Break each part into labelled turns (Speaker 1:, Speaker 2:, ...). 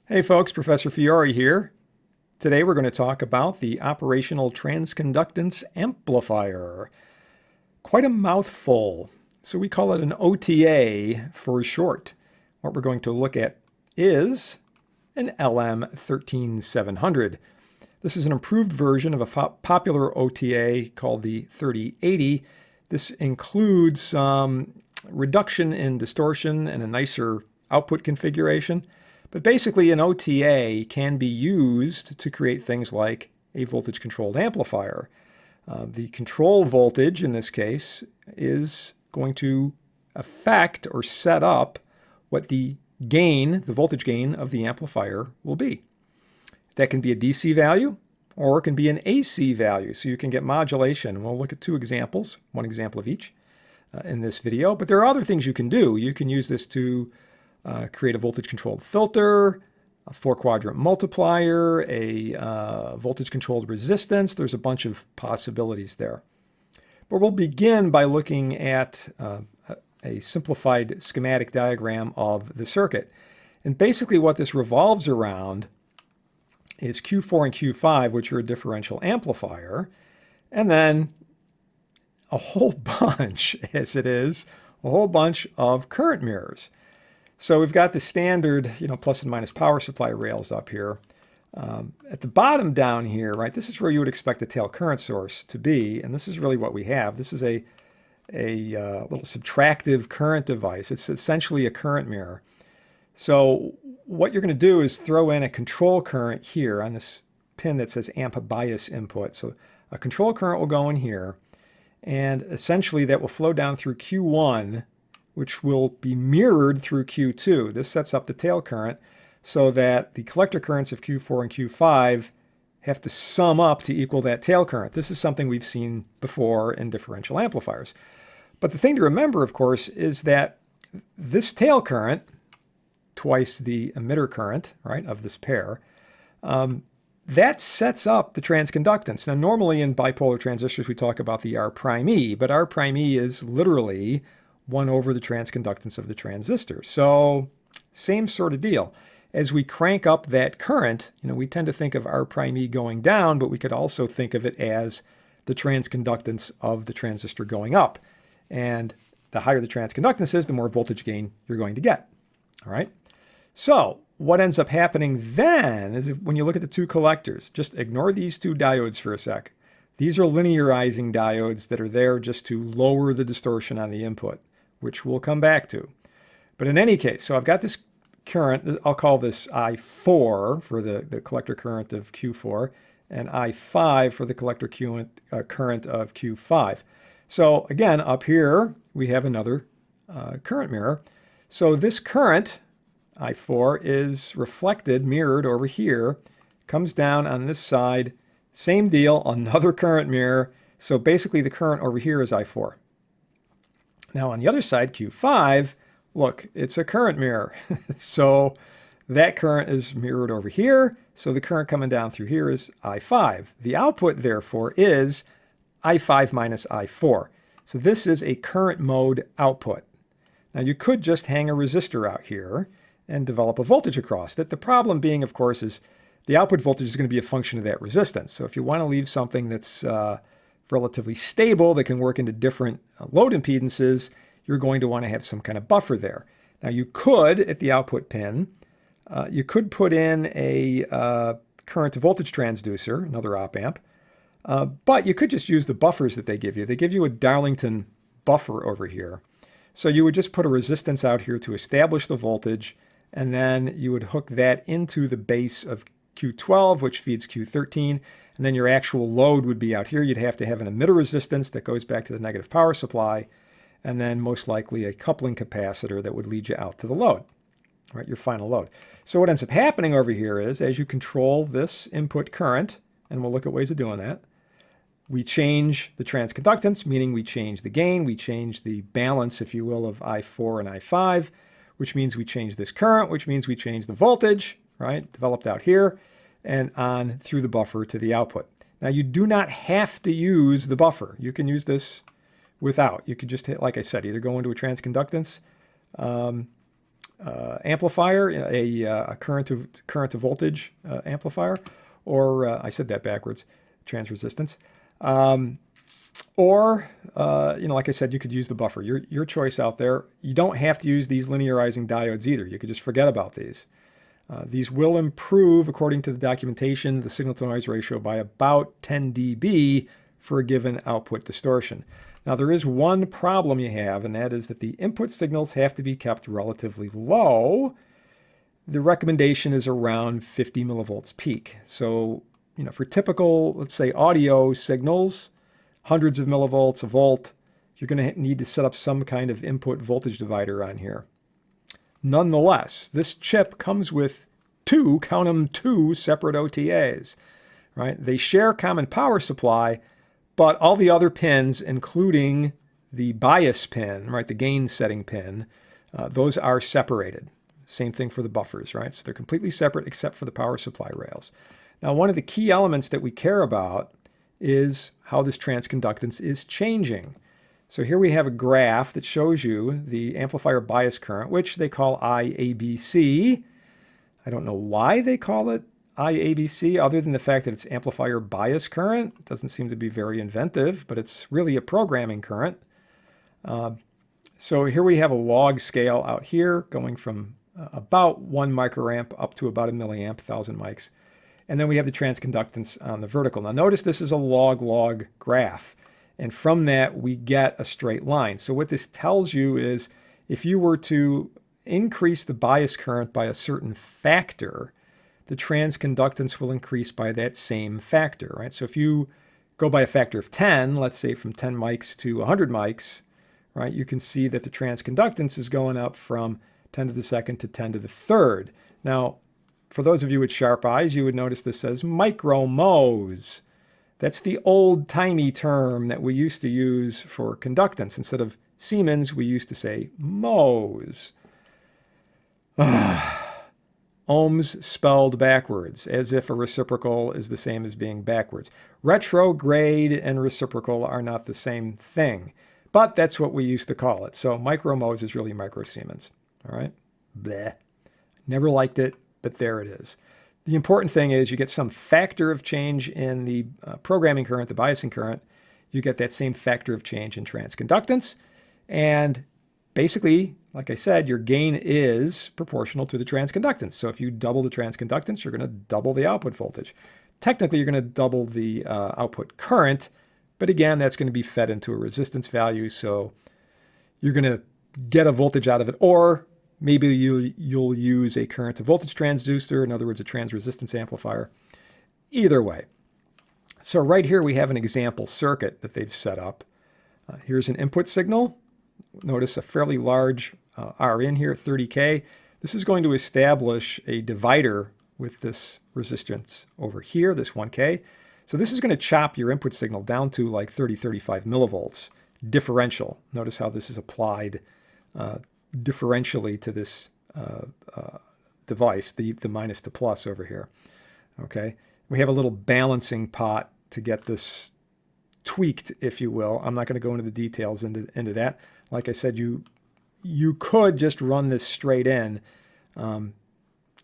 Speaker 1: Hey folks, Professor Fiore here. Today we're going to talk about the operational transconductance amplifier. Quite a mouthful, so we call it an OTA for short. What we're going to look at is an LM13700. This is an improved version of a popular OTA called the 3080. This includes some reduction in distortion and a nicer output configuration. But basically, an OTA can be used to create things like a voltage-controlled amplifier. The control voltage, in this case, is going to affect or set up what the gain, the voltage gain of the amplifier will be. That can be a DC value or it can be an AC value, so you can get modulation. We'll look at two examples, one example of each in this video. But there are other things you can do. You can use this to create a voltage-controlled filter, a 4-quadrant multiplier, a voltage-controlled resistance. There's a bunch of possibilities there. But we'll begin by looking at a simplified schematic diagram of the circuit. And basically what this revolves around is Q4 and Q5, which are a differential amplifier, and then a whole bunch, as it is, a whole bunch of current mirrors. So we've got the standard, plus and minus power supply rails up here. At the bottom down here, right, this is where you would expect a tail current source to be, and this is really what we have. This is a little subtractive current device. It's essentially a current mirror. So what you're going to do is throw in a control current here on this pin that says amp bias input. So a control current will go in here, and essentially that will flow down through Q1, which will be mirrored through Q2. This sets up the tail current so that the collector currents of Q4 and Q5 have to sum up to equal that tail current. This is something we've seen before in differential amplifiers. But the thing to remember, of course, is that this tail current, twice the emitter current, right, of this pair, that sets up the transconductance. Now, normally in bipolar transistors, we talk about the R prime E, but R prime E is literally 1 over the transconductance of the transistor. So same sort of deal. As we crank up that current, we tend to think of R prime E going down, but we could also think of it as the transconductance of the transistor going up. And the higher the transconductance is, the more voltage gain you're going to get. All right. So what ends up happening then is when you look at the two collectors, just ignore these two diodes for a sec. These are linearizing diodes that are there just to lower the distortion on the input, which we'll come back to. But in any case, so I've got this current, I'll call this I4 for the collector current of Q4, and I5 for the collector current of Q5. So again, up here, we have another current mirror. So this current, I4, is reflected, mirrored over here, comes down on this side, same deal, another current mirror. So basically the current over here is I4. Now on the other side, Q5, look, it's a current mirror. So that current is mirrored over here. So the current coming down through here is I5. The output, therefore, is I5 minus I4. So this is a current mode output. Now you could just hang a resistor out here and develop a voltage across it. The problem being, of course, is the output voltage is going to be a function of that resistance. So if you want to leave something that's relatively stable that can work into different load impedances, you're going to want to have some kind of buffer there. Now you could, at the output pin, you could put in a current to voltage transducer, another op amp, but you could just use the buffers that they give you. They give you a Darlington buffer over here. So you would just put a resistance out here to establish the voltage, and then you would hook that into the base of Q12, which feeds Q13, and then your actual load would be out here. You'd have to have an emitter resistance that goes back to the negative power supply, and then most likely a coupling capacitor that would lead you out to the load, right, your final load. So what ends up happening over here is, as you control this input current, and we'll look at ways of doing that, we change the transconductance, meaning we change the gain, we change the balance, if you will, of I4 and I5, which means we change this current, which means we change the voltage, right, developed out here, and on through the buffer to the output. Now you do not have to use the buffer. You can use this without. You could just, like I said, either go into a transconductance amplifier, a current to voltage amplifier, or I said that backwards, transresistance. Or, like I said, you could use the buffer. Your choice out there. You don't have to use these linearizing diodes either. You could just forget about these. These will improve, according to the documentation, the signal-to-noise ratio by about 10 dB for a given output distortion. Now, there is one problem you have, and that is that the input signals have to be kept relatively low. The recommendation is around 50 millivolts peak. So, for typical, let's say, audio signals, hundreds of millivolts, a volt, you're going to need to set up some kind of input voltage divider on here. Nonetheless, this chip comes with two separate OTAs, right? They share a common power supply, but all the other pins, including the bias pin, right, the gain setting pin, those are separated. Same thing for the buffers, right? So they're completely separate except for the power supply rails. Now, one of the key elements that we care about is how this transconductance is changing. So here we have a graph that shows you the amplifier bias current, which they call IABC. I don't know why they call it IABC, other than the fact that it's amplifier bias current. It doesn't seem to be very inventive, but it's really a programming current. So here we have a log scale out here going from about 1 microamp up to about a milliamp, 1,000 mics. And then we have the transconductance on the vertical. Now notice this is a log-log graph. And from that, we get a straight line. So what this tells you is if you were to increase the bias current by a certain factor, the transconductance will increase by that same factor, right? So if you go by a factor of 10, let's say from 10 mics to 100 mics, right, you can see that the transconductance is going up from 10 to the second to 10 to the third. Now, for those of you with sharp eyes, you would notice this says micromhos. That's the old-timey term that we used to use for conductance. Instead of Siemens, we used to say mhos. Ohms spelled backwards, as if a reciprocal is the same as being backwards. Retrograde and reciprocal are not the same thing, but that's what we used to call it. So micromhos is really microsiemens, all right? Bleh. Never liked it, but there it is. The important thing is you get some factor of change in the programming current, the biasing current. You get that same factor of change in transconductance. And basically, like I said, your gain is proportional to the transconductance. So if you double the transconductance, you're going to double the output voltage. Technically, you're going to double the output current. But again, that's going to be fed into a resistance value. So you're going to get a voltage out of it, or maybe you'll use a current to voltage transducer, in other words, a transresistance amplifier. Either way. So right here we have an example circuit that they've set up. Here's an input signal. Notice a fairly large Rin here, 30K. This is going to establish a divider with this resistance over here, this 1K. So this is going to chop your input signal down to like 30, 35 millivolts differential. Notice how this is applied differentially to this device, the minus to plus over here. Okay, we have a little balancing pot to get this tweaked, if you will. I'm not going to go into the details into that. Like I said, you could just run this straight in.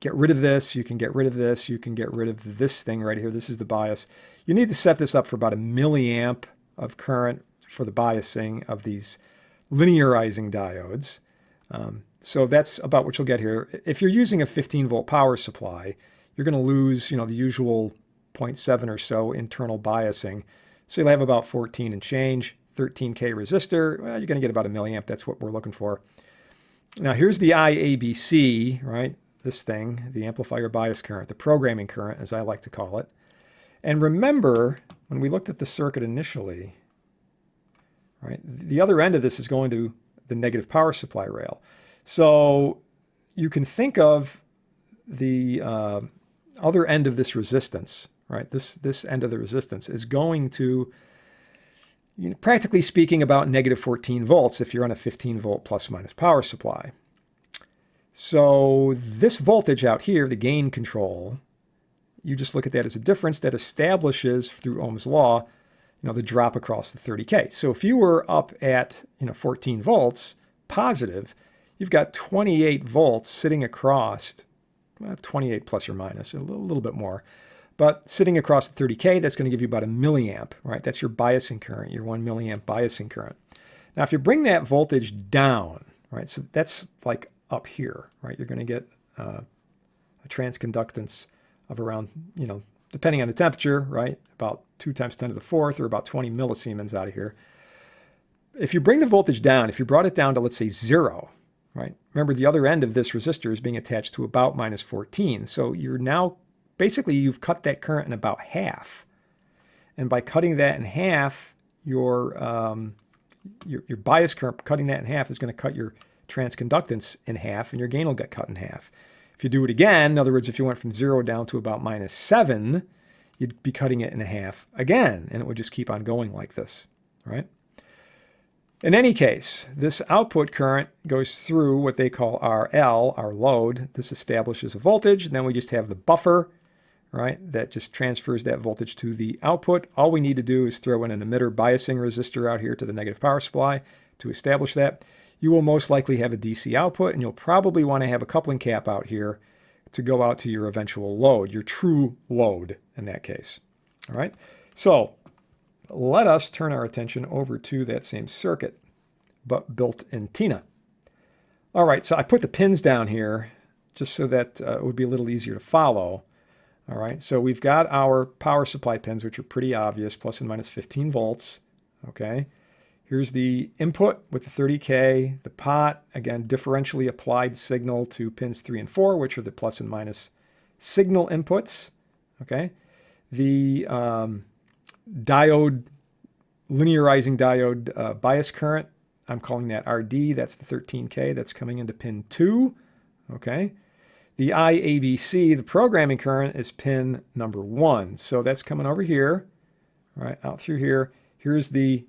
Speaker 1: Get rid of this. You can get rid of this. You can get rid of this thing right here. This is the bias. You need to set this up for about a milliamp of current for the biasing of these linearizing diodes. So that's about what you'll get here. If you're using a 15-volt power supply, you're going to lose, the usual 0.7 or so internal biasing. So you'll have about 14 and change, 13K resistor. Well, you're going to get about a milliamp. That's what we're looking for. Now here's the IABC, right? This thing, the amplifier bias current, the programming current, as I like to call it. And remember, when we looked at the circuit initially, right, the other end of this is going to the negative power supply rail. So you can think of the other end of this resistance, right? This end of the resistance is going to, practically speaking, about negative 14 volts if you're on a 15-volt plus-minus power supply. So this voltage out here, the gain control, you just look at that as a difference that establishes, through Ohm's law, the drop across the 30K. So if you were up at 14 volts positive, you've got 28 volts sitting across, 28 plus or minus, a little bit more, but sitting across the 30K, that's going to give you about a milliamp, right? That's your biasing current, your 1 milliamp biasing current. Now, if you bring that voltage down, right, so that's like up here, right? You're going to get a transconductance of around, depending on the temperature, right, about 2 times 10 to the 4th, or about 20 millisiemens out of here. If you bring the voltage down, if you brought it down to, let's say, 0, right? Remember, the other end of this resistor is being attached to about minus 14. So you're now, basically, you've cut that current in about half. And by cutting that in half, your bias current, cutting that in half is going to cut your transconductance in half, and your gain will get cut in half. If you do it again, in other words, if you went from 0 down to about minus 7, you'd be cutting it in half again, and it would just keep on going like this, right? In any case, this output current goes through what they call RL, our load. This establishes a voltage, and then we just have the buffer, right, that just transfers that voltage to the output. All we need to do is throw in an emitter biasing resistor out here to the negative power supply to establish that. You will most likely have a DC output, and you'll probably want to have a coupling cap out here to go out to your eventual load, your true load in that case. All right, so let us turn our attention over to that same circuit, but built in TINA. All right, so I put the pins down here just so that it would be a little easier to follow. All right, so we've got our power supply pins, which are pretty obvious, plus and minus 15 volts. Okay, here's the input with the 30K, the pot, again, differentially applied signal to pins 3 and 4, which are the plus and minus signal inputs. Okay, the diode, linearizing diode bias current, I'm calling that RD. That's the 13K that's coming into pin 2. Okay. The IABC, the programming current, is pin number 1. So that's coming over here, right, out through here. Here's the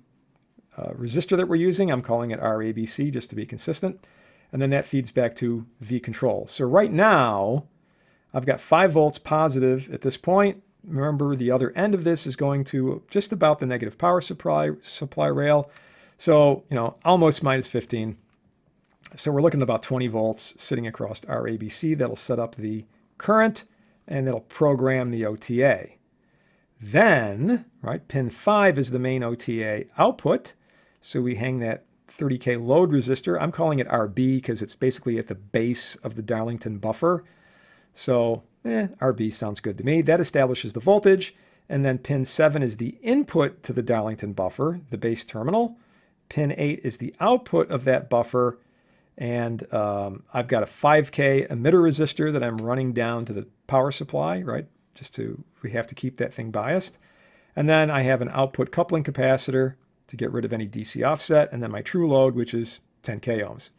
Speaker 1: resistor that we're using. I'm calling it RABC just to be consistent. And then that feeds back to V control. So right now, I've got 5 volts positive at this point. Remember, the other end of this is going to just about the negative power supply rail. So, almost minus 15. So we're looking at about 20 volts sitting across our ABC. That'll set up the current, and that'll program the OTA. Then, right, pin 5 is the main OTA output. So we hang that 30K load resistor. I'm calling it RB because it's basically at the base of the Darlington buffer. So RB sounds good to me. That establishes the voltage. And then pin 7 is the input to the Darlington buffer, the base terminal. Pin 8 is the output of that buffer. And I've got a 5K emitter resistor that I'm running down to the power supply, right? We have to keep that thing biased. And then I have an output coupling capacitor to get rid of any DC offset. And then my true load, which is 10K ohms.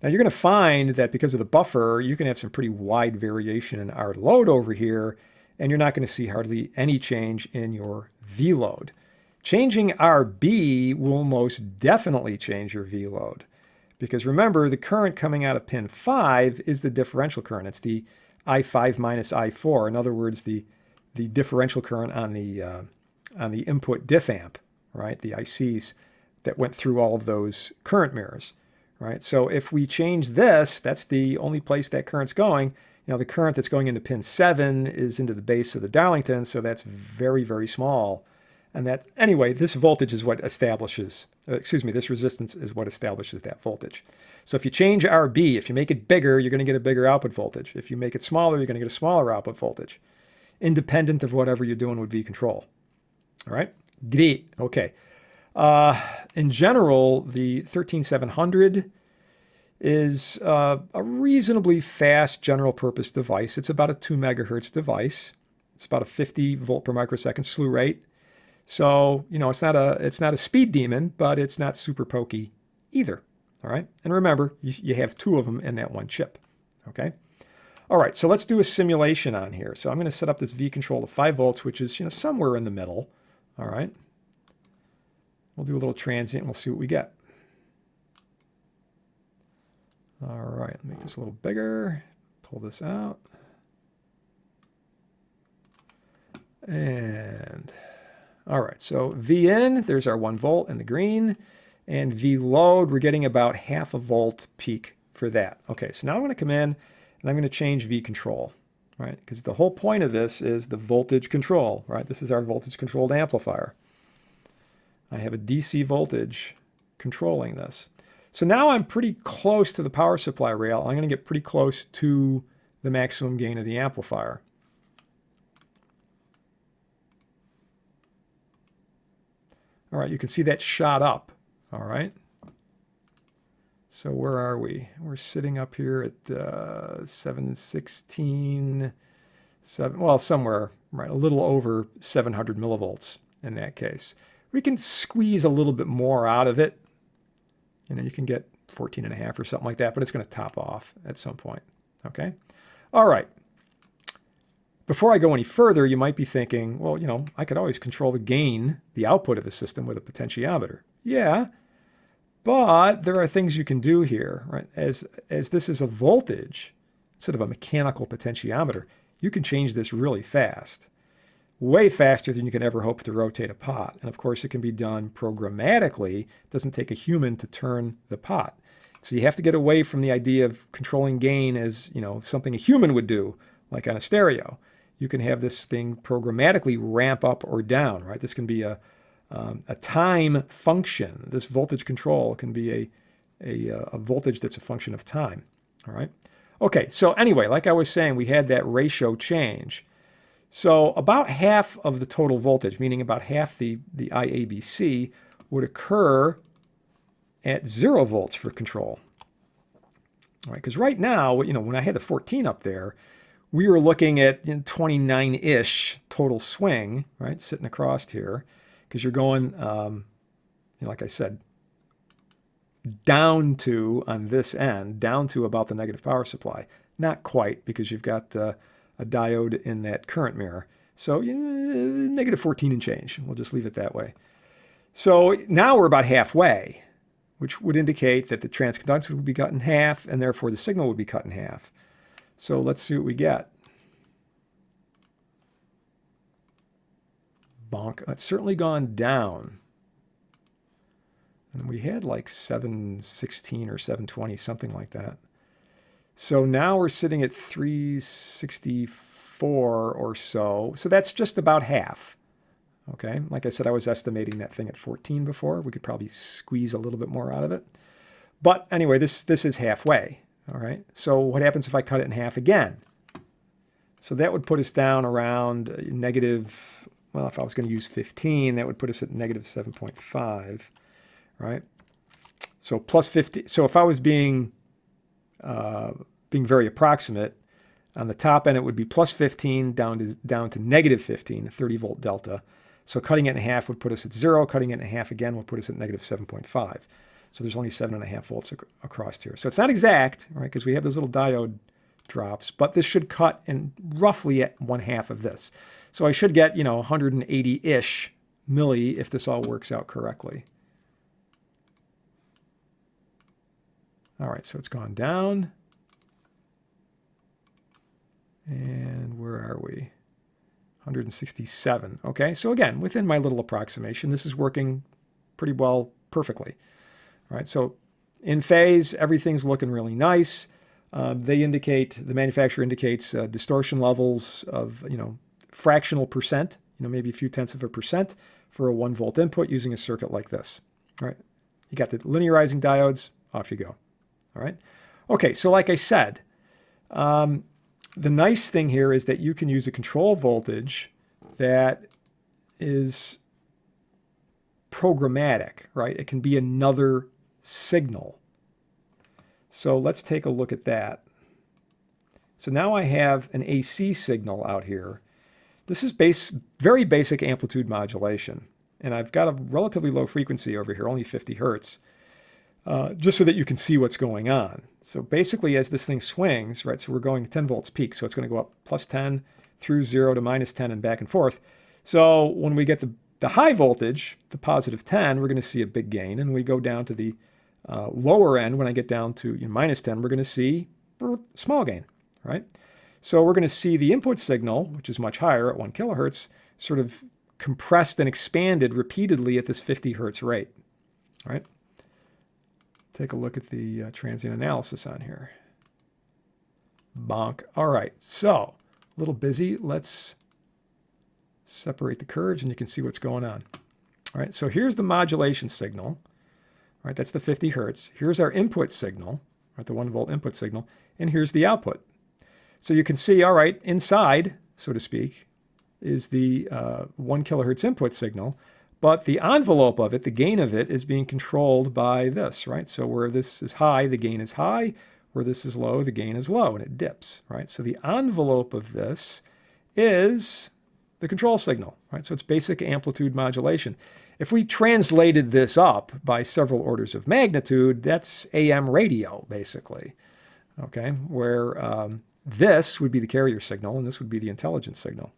Speaker 1: Now you're going to find that because of the buffer, you can have some pretty wide variation in R load over here, and you're not going to see hardly any change in your V load. Changing RB will most definitely change your V load, because remember, the current coming out of pin 5 is the differential current. It's the I5 minus I4. In other words, the differential current on the input diff amp, right? The ICs that went through all of those current mirrors. Right? So if we change this, that's the only place that current's going. The current that's going into pin 7 is into the base of the Darlington, so that's very, very small. And that, anyway, this voltage is what establishes, this resistance is what establishes that voltage. So if you change RB, if you make it bigger, you're going to get a bigger output voltage. If you make it smaller, you're going to get a smaller output voltage, independent of whatever you're doing with V control. All right? Great. Okay. In general, the 13700 is a reasonably fast general purpose device. It's about a 2 megahertz device. It's about a 50 volt per microsecond slew rate. So, it's not a speed demon, but it's not super pokey either. All right. And remember, you have 2 of them in that one chip. Okay. All right. So let's do a simulation on here. So I'm going to set up this V control to 5 volts, which is, somewhere in the middle. All right. We'll do a little transient and we'll see what we get. All right, let me make this a little bigger. Pull this out. And all right, so V in, there's our 1 volt in the green. And V load, we're getting about half a volt peak for that. Okay, so now I'm going to come in and I'm going to change V control, right? Because the whole point of this is the voltage control, right? This is our voltage controlled amplifier. I have a DC voltage controlling this. So now I'm pretty close to the power supply rail. I'm going to get pretty close to the maximum gain of the amplifier. All right, you can see that shot up. All right. So where are we? We're sitting up here at 716, well, somewhere, right, a little over 700 millivolts in that case. We can squeeze a little bit more out of it. You know, you can get 14.5 or something like that, but it's going to top off at some point. Okay. All right. Before I go any further, you might be thinking, well, you know, I could always control the gain, the output of the system with a potentiometer. Yeah, but there are things you can do here, right? As this is a voltage instead of a mechanical potentiometer, you can change this really fast, way faster than you can ever hope to rotate a pot. And of course, it can be done programmatically. It doesn't take a human to turn the pot. So you have to get away from the idea of controlling gain as, you know, something a human would do, like on a stereo. You can have this thing programmatically ramp up or down, right? This can be a time function. This voltage control can be a voltage that's a function of time, all right? Okay, so anyway, like I was saying, we had that ratio change. So about half of the total voltage, meaning about half the IABC, would occur at 0 volts for control. All right, because right now, you know, when I had the 14 up there, we were looking at 29-ish total swing, right, sitting across here, because you're going, you know, like I said, down to, on this end, down to about the negative power supply. Not quite, because you've got a diode in that current mirror. So negative 14 and change. We'll just leave it that way. So now we're about halfway, which would indicate that the transconductance would be cut in half, and therefore the signal would be cut in half. So let's see what we get. Bonk. It's certainly gone down. And we had like 716 or 720, something like that. So now we're sitting at 364 or so. So that's just about half. Okay. Like I said, I was estimating that thing at 14 before. We could probably squeeze a little bit more out of it. But anyway, this is halfway. All right. So what happens if I cut it in half again? So that would put us down around negative, well, if I was going to use 15, that would put us at negative 7.5, right? So plus 50. So if I was being very approximate, on the top end, it would be plus 15 down to negative 15, a 30 volt delta. So cutting it in half would put us at 0. Cutting it in half again would put us at negative 7.5. So there's only 7.5 volts across here. So it's not exact, right? Because we have those little diode drops, but this should cut in roughly at 1/2 of this. So I should get, you know, 180-ish milli if this all works out correctly. All right, so it's gone down. And where are we? 167. Okay, so again, within my little approximation, this is working pretty well, perfectly. All right, so in phase, everything's looking really nice. The manufacturer indicates distortion levels of, you know, fractional percent, you know, maybe a few tenths of a percent for a 1 volt input using a circuit like this. All right, you got the linearizing diodes, off you go. All right, okay, so like I said, the nice thing here is that you can use a control voltage that is programmatic, right? It can be another signal. So let's take a look at that. So now I have an AC signal out here. This is very basic amplitude modulation. And I've got a relatively low frequency over here, only 50 hertz, just so that you can see what's going on. So basically, as this thing swings, right, so we're going 10 volts peak, so it's going to go up plus 10 through 0 to minus 10 and back and forth. So when we get the high voltage, the positive 10, we're going to see a big gain. And we go down to the lower end, when I get down to minus 10, we're going to see small gain, right? So we're going to see the input signal, which is much higher at 1 kilohertz, sort of compressed and expanded repeatedly at this 50 hertz rate, right? take a look at the transient analysis on here. Bonk. All right, so a little busy. Let's separate the curves and you can see what's going on. All right, so here's the modulation signal. All right, that's the 50 hertz. Here's our input signal, right, the 1 volt input signal, and here's the output. So you can see, all right, inside, so to speak, is the 1 kilohertz input signal, but the envelope of it, the gain of it, is being controlled by this, right? So where this is high, the gain is high. Where this is low, the gain is low, and it dips, right? So the envelope of this is the control signal, right? So it's basic amplitude modulation. If we translated this up by several orders of magnitude, that's AM radio, basically, okay? Where this would be the carrier signal, and this would be the intelligence signal.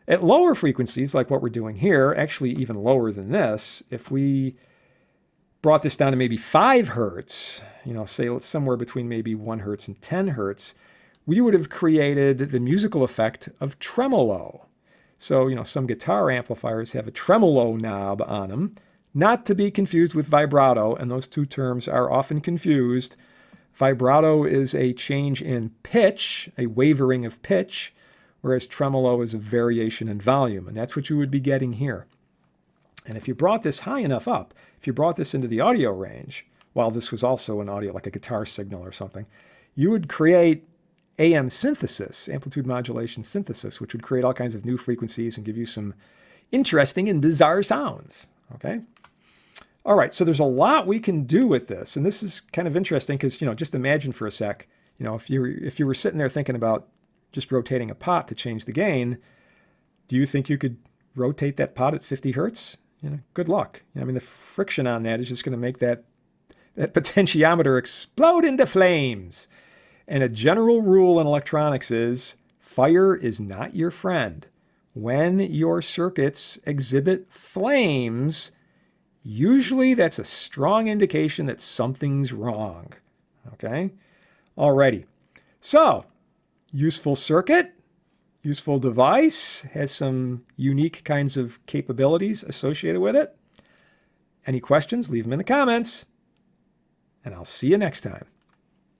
Speaker 1: At lower frequencies, like what we're doing here, actually even lower than this, if we brought this down to maybe 5 hertz, you know, say it's somewhere between maybe 1 hertz and 10 hertz, we would have created the musical effect of tremolo. So, you know, some guitar amplifiers have a tremolo knob on them, not to be confused with vibrato, and those two terms are often confused. Vibrato is a change in pitch, a wavering of pitch, whereas tremolo is a variation in volume, and that's what you would be getting here. And if you brought this high enough up, if you brought this into the audio range, while this was also an audio, like a guitar signal or something, you would create AM synthesis, amplitude modulation synthesis, which would create all kinds of new frequencies and give you some interesting and bizarre sounds, okay? All right, so there's a lot we can do with this, and this is kind of interesting because, you know, just imagine for a sec, you know, if you were sitting there thinking about just rotating a pot to change the gain, do you think you could rotate that pot at 50 hertz? You know, good luck. I mean, the friction on that is just going to make that potentiometer explode into flames. And a general rule in electronics is fire is not your friend. When your circuits exhibit flames, usually that's a strong indication that something's wrong. Okay? Alrighty. So, useful circuit. Useful device, has some unique kinds of capabilities associated with it. Any questions, leave them in the comments, and I'll see you next time.